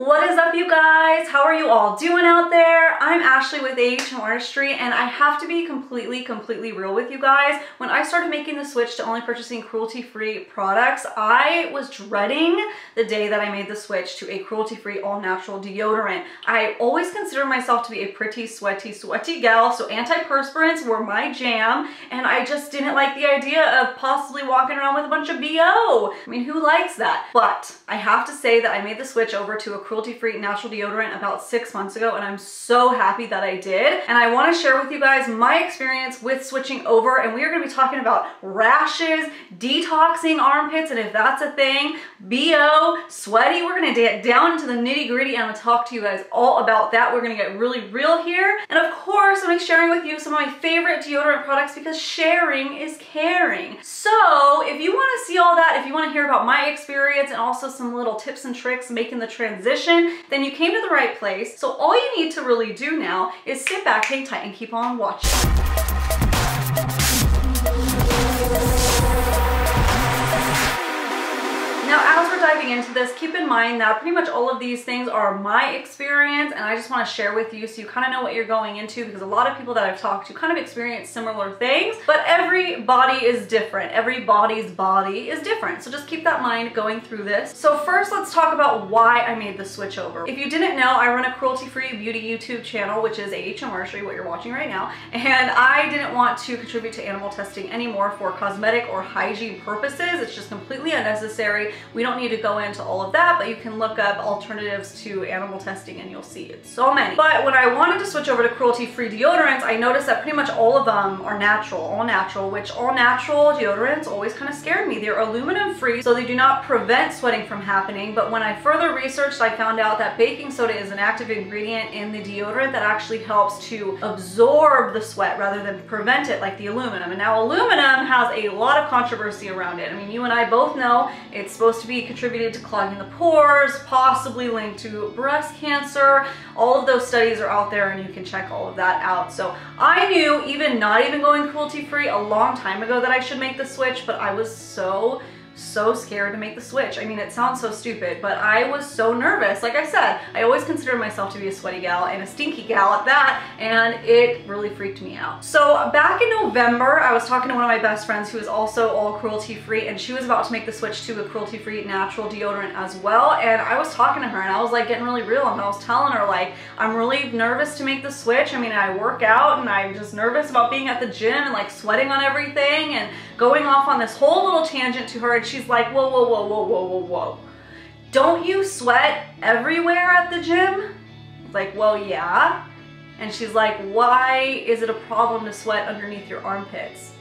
What is up, you guys? How are you all doing out there? I'm Ashley with AHM Artistry, and I have to be completely real with you guys. When I started making the switch to only purchasing cruelty-free products, I was dreading the day that I made the switch to a cruelty-free all-natural deodorant. I always considered myself to be a pretty sweaty gal, so antiperspirants were my jam, and I just didn't like the idea of possibly walking around with a bunch of BO. I mean, who likes that? But I have to say that I made the switch over to a cruelty-free natural deodorant about 6 months ago, and I'm so happy that I did. And I want to share with you guys my experience with switching over, and we are going to be talking about rashes, detoxing armpits, and if that's a thing, BO, sweaty. We're going to get down into the nitty-gritty, and I'm going to talk to you guys all about that. We're going to get really real here. And of course, I'm going to be sharing with you some of my favorite deodorant products because sharing is caring. So if you want to see all that, if you want to hear about my experience and also some little tips and tricks making the transition, then you came to the right place. So all you need to really do now is sit back, hang tight, and keep on watching. Now, as we're diving into this, keep in mind that pretty much all of these things are my experience, and I just want to share with you so you kind of know what you're going into, because a lot of people that I've talked to kind of experience similar things, but every body is different. Every body's body is different. So just keep that in mind going through this. So first, let's talk about why I made the switch over. If you didn't know, I run a cruelty-free beauty YouTube channel, which is AHM Artistry, what you're watching right now, and I didn't want to contribute to animal testing anymore for cosmetic or hygiene purposes. It's just completely unnecessary. We don't need to go into all of that, but you can look up alternatives to animal testing and you'll see it's so many. But when I wanted to switch over to cruelty-free deodorants, I noticed that pretty much all of them are natural, all natural, which all natural deodorants always kind of scared me. They're aluminum free, so they do not prevent sweating from happening. But when I further researched, I found out that baking soda is an active ingredient in the deodorant that actually helps to absorb the sweat rather than prevent it like the aluminum. And now aluminum has a lot of controversy around it. I mean, you and I both know it's supposed to be contributed to clogging the pores, possibly linked to breast cancer. All of those studies are out there and you can check all of that out. So I knew, even not even going cruelty-free a long time ago, that I should make the switch, but I was so scared to make the switch. I mean, it sounds so stupid, but I was so nervous. Like I said, I always considered myself to be a sweaty gal and a stinky gal at that, and it really freaked me out. So back in November, I was talking to one of my best friends who is also all cruelty-free, and she was about to make the switch to a cruelty-free natural deodorant as well. And I was talking to her and I was like getting really real, and I was telling her like, I'm really nervous to make the switch. I mean, I work out and I'm just nervous about being at the gym and like sweating on everything, and going off on this whole little tangent to her. And she's like, whoa. Don't you sweat everywhere at the gym? It's like, well, yeah. And she's like, why is it a problem to sweat underneath your armpits?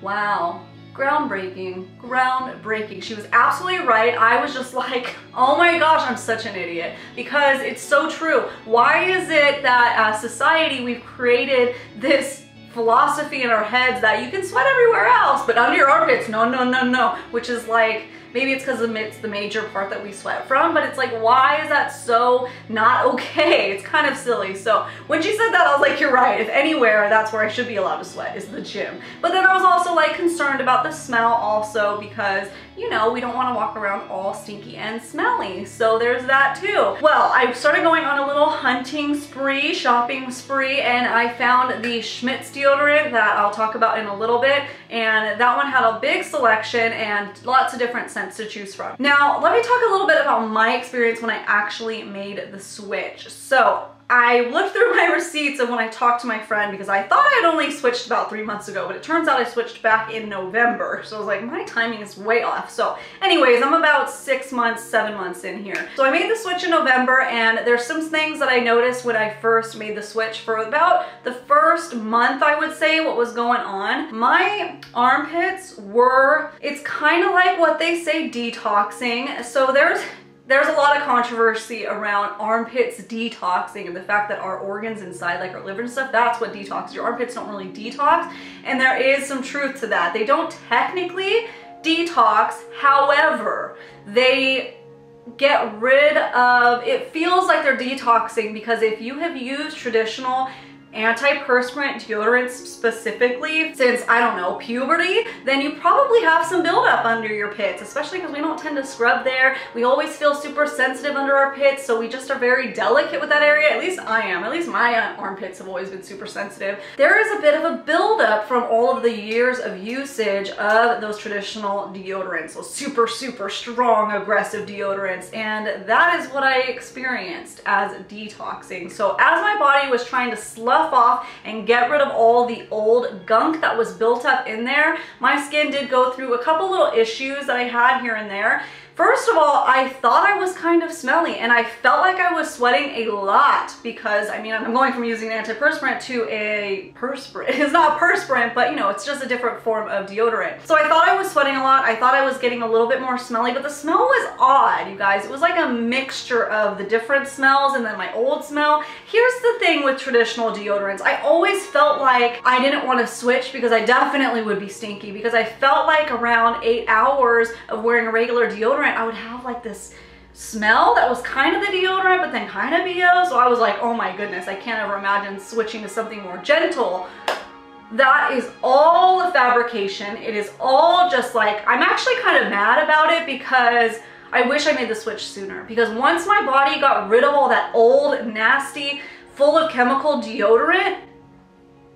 Wow. Groundbreaking. She was absolutely right. I was just like, oh my gosh, I'm such an idiot, because it's so true. Why is it that as society we've created this philosophy in our heads that you can sweat everywhere else, but under your armpits, no, which is like, maybe it's because it's the major part that we sweat from, but it's like, why is that so not okay? It's kind of silly. So when she said that, I was like, you're right. If anywhere, that's where I should be allowed to sweat, is the gym. But then I was also like concerned about the smell also, because, you know, we don't want to walk around all stinky and smelly. So there's that too. Well, I started going on a little hunting spree, shopping spree, and I found the Schmidt deodorant that I'll talk about in a little bit. And that one had a big selection and lots of different scents to choose from. Now, let me talk a little bit about my experience when I actually made the switch. So I looked through my receipts of when I talked to my friend, because I thought I had only switched about 3 months ago, but it turns out I switched back in November. So I was like, my timing is way off. So anyways, I'm about 6 months, 7 months in here. So I made the switch in November, and there's some things that I noticed when I first made the switch. For about the first month, I would say, what was going on, my armpits were, it's kind of like what they say, detoxing. So there's a lot of controversy around armpits detoxing, and the fact that our organs inside, like our liver and stuff, that's what detoxes. Your armpits don't really detox, and there is some truth to that. They don't technically detox, however, they get rid of, it feels like they're detoxing, because if you have used traditional antiperspirant deodorants specifically since, I don't know, puberty, then you probably have some buildup under your pits, especially because we don't tend to scrub there. We always feel super sensitive under our pits, so we just are very delicate with that area. At least I am. At least my armpits have always been super sensitive. There is a bit of a buildup from all of the years of usage of those traditional deodorants, those super, super strong, aggressive deodorants, and that is what I experienced as detoxing. So as my body was trying to slough off and get rid of all the old gunk that was built up in there, my skin did go through a couple little issues that I had here and there. First of all, I thought I was kind of smelly and I felt like I was sweating a lot because, I mean, I'm going from using an antiperspirant to a perspirant. It's not a perspirant, but you know, it's just a different form of deodorant. So I thought I was sweating a lot. I thought I was getting a little bit more smelly, but the smell was odd, you guys. It was like a mixture of the different smells and then my old smell. Here's the thing with traditional deodorants. I always felt like I didn't want to switch because I definitely would be stinky, because I felt like around 8 hours of wearing a regular deodorant, I would have like this smell that was kind of the deodorant, but then kind of BO. So I was like, oh my goodness, I can't ever imagine switching to something more gentle. That is all a fabrication. It is all just like, I'm actually kind of mad about it because I wish I made the switch sooner. Because once my body got rid of all that old, nasty, full of chemical deodorant,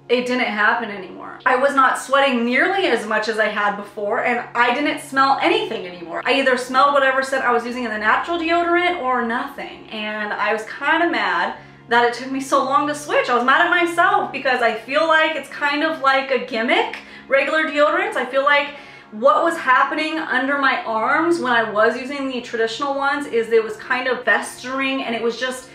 it didn't happen anymore. I was not sweating nearly as much as I had before, and I didn't smell anything anymore. I either smelled whatever scent I was using in the natural deodorant or nothing, and I was kind of mad that it took me so long to switch. I was mad at myself because I feel like it's kind of like a gimmick, regular deodorants. I feel like what was happening under my arms when I was using the traditional ones is it was kind of festering and it was just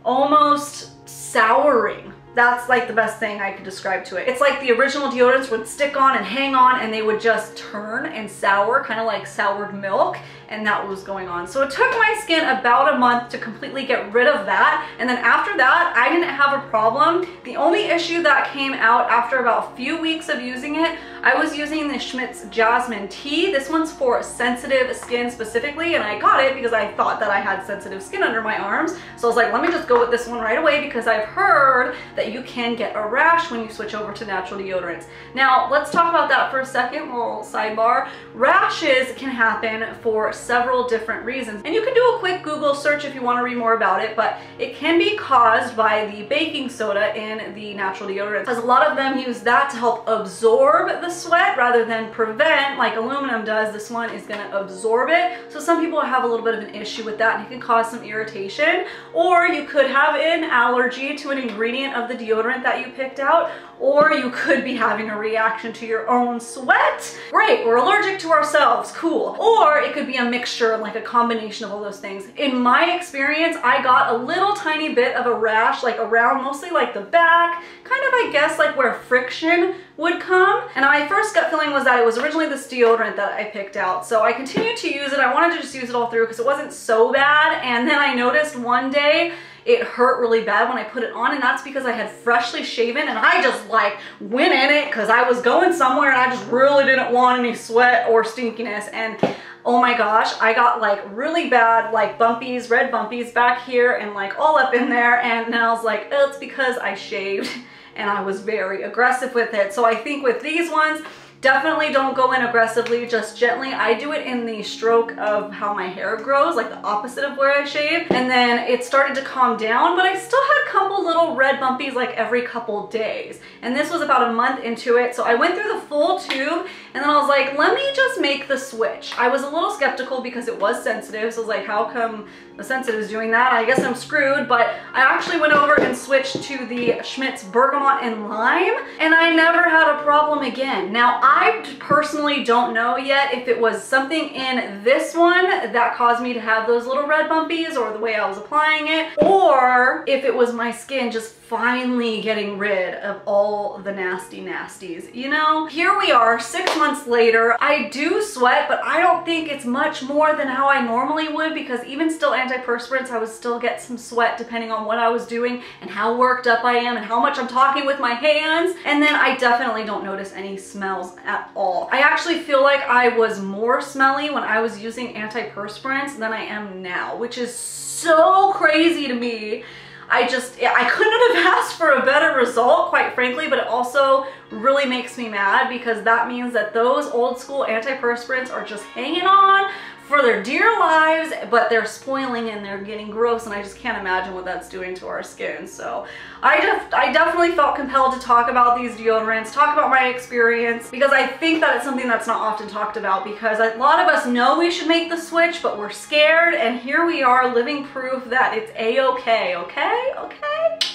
almost souring. That's like the best thing I could describe to it. It's like the original deodorants would stick on and hang on and they would just turn and sour, kind of like soured milk, and that was going on. So it took my skin about a month to completely get rid of that, and then after that, I didn't have a problem. The only issue that came out after about a few weeks of using it, I was using the Schmidt's Jasmine Tea. This one's for sensitive skin specifically, and I got it because I thought that I had sensitive skin under my arms. So I was like, let me just go with this one right away because I've heard that you can get a rash when you switch over to natural deodorants. Now, let's talk about that for a second, little sidebar. Rashes can happen for several different reasons, and you can do a quick Google search if you want to read more about it, but it can be caused by the baking soda in the natural deodorants, because a lot of them use that to help absorb the sweat rather than prevent, like aluminum does. This one is going to absorb it, so some people have a little bit of an issue with that and it can cause some irritation. Or you could have an allergy to an ingredient of the deodorant that you picked out, or you could be having a reaction to your own sweat. Great, we're allergic to ourselves, cool. Or it could be a mixture, like a combination of all those things. In my experience, I got a little tiny bit of a rash, like around mostly like the back, kind of I guess like where friction would come. And my first gut feeling was that it was originally this deodorant that I picked out. So I continued to use it. I wanted to just use it all through because it wasn't so bad. And then I noticed one day it hurt really bad when I put it on, and that's because I had freshly shaven and I just like went in it because I was going somewhere and I just really didn't want any sweat or stinkiness. And oh my gosh, I got like really bad like bumpies, red bumpies back here and like all up in there, and then I was like, oh, it's because I shaved and I was very aggressive with it. So I think with these ones, definitely don't go in aggressively, just gently. I do it in the stroke of how my hair grows, like the opposite of where I shave. And then it started to calm down, but I still had a couple little red bumpies like every couple days. And this was about a month into it. So I went through the full tube and then I was like, let me just make the switch. I was a little skeptical because it was sensitive. So I was like, how come the sensitive is doing that? I guess I'm screwed. But I actually went over and switched to the Schmidt's Bergamot and Lime, and I never had a problem again. Now, I personally don't know yet if it was something in this one that caused me to have those little red bumpies or the way I was applying it, or if it was my skin just finally getting rid of all the nasty nasties. You know, here we are 6 months later. I do sweat, but I don't think it's much more than how I normally would, because even still antiperspirants, I would still get some sweat depending on what I was doing and how worked up I am and how much I'm talking with my hands. And then I definitely don't notice any smells at all. I actually feel like I was more smelly when I was using antiperspirants than I am now, which is so crazy to me. I couldn't have asked for a better result, quite frankly, but it also really makes me mad because that means that those old school antiperspirants are just hanging on for their dear lives, but they're spoiling and they're getting gross, and I just can't imagine what that's doing to our skin. So I definitely felt compelled to talk about these deodorants, talk about my experience, because I think that it's something that's not often talked about, because a lot of us know we should make the switch, but we're scared, and here we are living proof that it's a-okay, okay?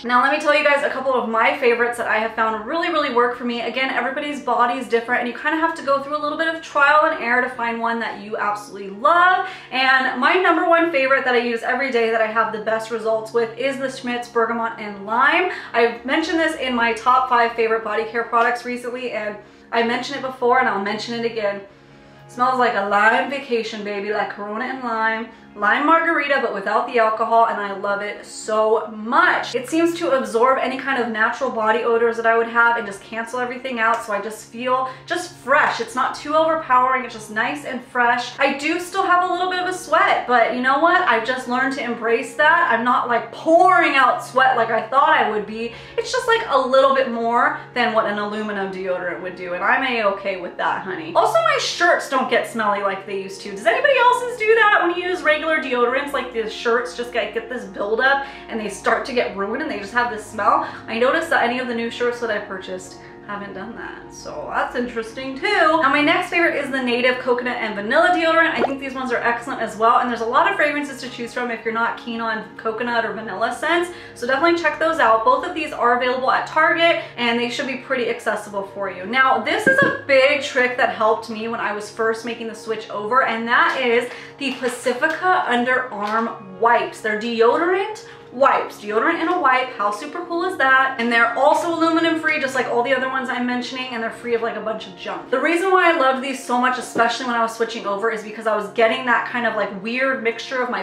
Now let me tell you guys a couple of my favorites that I have found really work for me. Again, everybody's body is different, and you kind of have to go through a little bit of trial and error to find one that you absolutely love. And my number one favorite that I use every day that I have the best results with is the Schmidt's Bergamot and Lime. I've mentioned this in my top 5 favorite body care products recently, and I mentioned it before and I'll mention it again. It smells like a lime vacation, baby, like Corona and lime margarita, but without the alcohol, and I love it so much. It seems to absorb any kind of natural body odors that I would have and just cancel everything out, so I just feel just fresh. It's not too overpowering, it's just nice and fresh. I do still have a little bit of a sweat, but you know what? I've just learned to embrace that. I'm not like pouring out sweat like I thought I would be. It's just like a little bit more than what an aluminum deodorant would do, and I'm a-okay with that, honey. Also, my shirts don't get smelly like they used to. Does anybody else's do that when you use regular deodorants? Like the shirts just get this buildup and they start to get ruined and they just have this smell. I noticed that any of the new shirts that I purchased haven't done that, so that's interesting too. Now my next favorite is the Native Coconut and Vanilla Deodorant. I think these ones are excellent as well, and there's a lot of fragrances to choose from if you're not keen on coconut or vanilla scents, so definitely check those out. Both of these are available at Target and they should be pretty accessible for you. Now this is a big trick that helped me when I was first making the switch over, and that is the Pacifica Underarm wipes. They're deodorant wipes, deodorant in a wipe. How super cool is that? And they're also aluminum free, just like all the other ones I'm mentioning, and they're free of like a bunch of junk. The reason why I loved these so much, especially when I was switching over, is because I was getting that kind of like weird mixture of my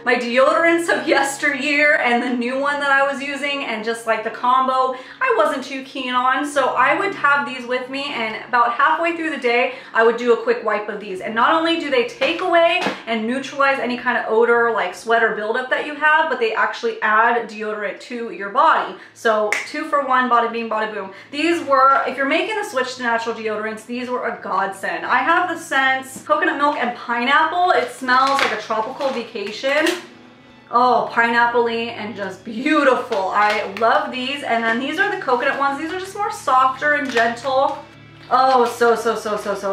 my deodorants of yesteryear and the new one that I was using, and just like the combo I wasn't too keen on. So I would have these with me, and about halfway through the day I would do a quick wipe of these, and not only do they take away and neutralize any kind of odor like sweat or buildup that you have, but they actually add deodorant to your body. So 2 for 1, bada bing, bada boom. These were, if you're making the switch to natural deodorants, these were a godsend. I have the scents coconut milk and pineapple. It smells like a tropical vacation. Oh, pineapple-y and just beautiful. I love these. And then these are the coconut ones. These are just more softer and gentle. Oh, so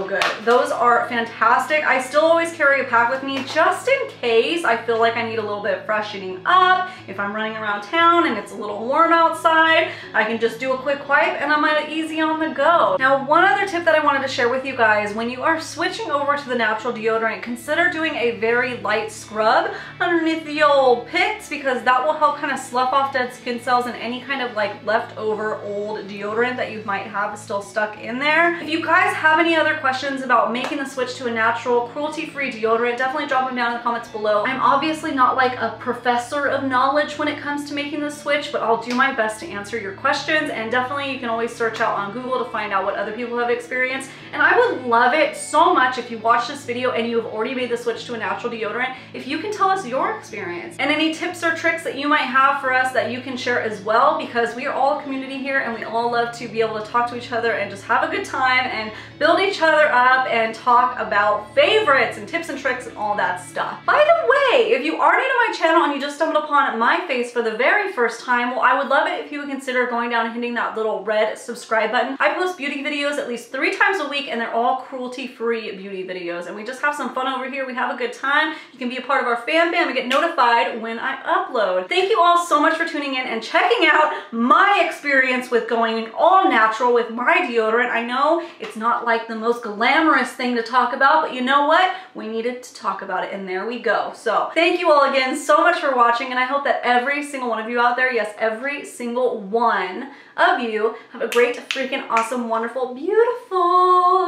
good. Those are fantastic. I still always carry a pack with me just in case I feel like I need a little bit of freshening up. If I'm running around town and it's a little warm outside, I can just do a quick wipe and I'm easy on the go. Now, one other tip that I wanted to share with you guys, when you are switching over to the natural deodorant, consider doing a very light scrub underneath the old pits, because that will help kind of slough off dead skin cells and any kind of like leftover old deodorant that you might have still stuck in there. If you guys have any other questions about making the switch to a natural, cruelty-free deodorant, definitely drop them down in the comments below. I'm obviously not like a professor of knowledge when it comes to making the switch, but I'll do my best to answer your questions, and definitely you can always search out on Google to find out what other people have experienced. And I would love it so much if you watch this video and you have already made the switch to a natural deodorant, if you can tell us your experience and any tips or tricks that you might have for us that you can share as well, because we are all a community here and we all love to be able to talk to each other and just have a good time and build each other up and talk about favorites and tips and tricks and all that stuff. By the way, if you are new to my channel and you just stumbled upon my face for the very first time, well, I would love it if you would consider going down and hitting that little red subscribe button. I post beauty videos at least 3 times a week, and they're all cruelty-free beauty videos, and we just have some fun over here. We have a good time. You can be a part of our fam and get notified when I upload. Thank you all so much for tuning in and checking out my experience with going all natural with my deodorant. I know it's not like the most glamorous thing to talk about, but you know what? We needed to talk about it, and there we go. So thank you all again so much for watching, and I hope that every single one of you out there, yes, every single one of you, have a great, freaking awesome, wonderful, beautiful